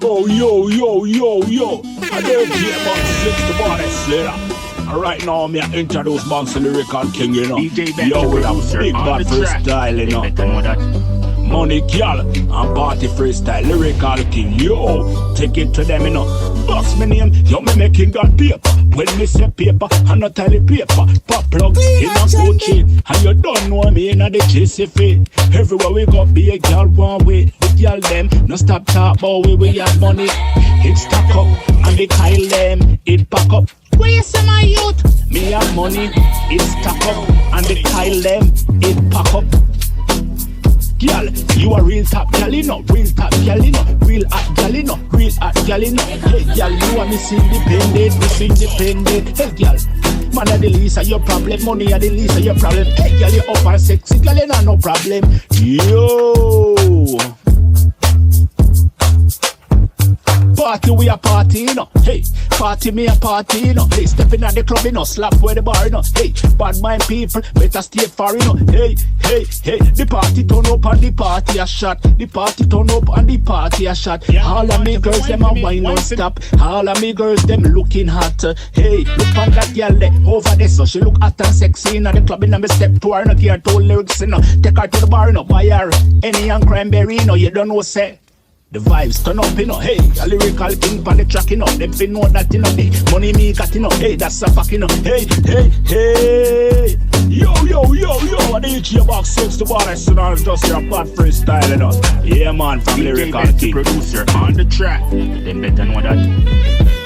Oh, yo. I don't care about six to body slater. Right now, me I introduce Bounce Lyrical King, you know. DJ Ben, yo, with a big on bad the track. freestyle, you know. Better know that. Money Gyal and party freestyle, Lyrical King, yo. Take it to them, you know. Boss me name, yo, me making God paper. When me say paper, I not tell the paper. Pop plug in a Gucci, and you don't know me in the JC fit. Everywhere we go, be a girl one way. The girl them, no stop talk about we have money. It stack up, and the Kyle them, it pack up. Where you say my youth? Me have money, it stack up, and the Kyle them, it pack up. Gyal, you a real top gyal, you know. Real top gyal, you know. Real hot gyal, you know. Real hot gyal, you know. Hey gyal, you are Miss Independent. Hey gyal, man a the least of your problem. Money a the least of your problem. Hey gyal, you up and sexy gyal, you know, no problem. Yo. Party we a party, you know. Hey, party me a party, you know. Hey, stepping at the club, you know. Slap where the bar, you know. Hey, bad mind people, better stay far, you know. Hey. The party turn up and the party a shot. The party turn up and the party a shot. Yeah, all of me girls them a wine non stop. All of me girls them looking hot. Hey, look on that girl there over there, so she look hot and sexy. In the club, in me step to her, no care to lyrics, you know. Take her to the bar, you know. Buy her any and cranberry, you know. You don't know say. The vibes turn up, you know, hey, a lyrical king on the track, you know, them fin know that, you know, hey, money me got, you know, hey, that's a fact, you know, hey, yo, I need you about 6 to bar, so now just your bad freestyle, you know, yeah, man, from DJ lyrical Ben, king. producer on the track, them better know that.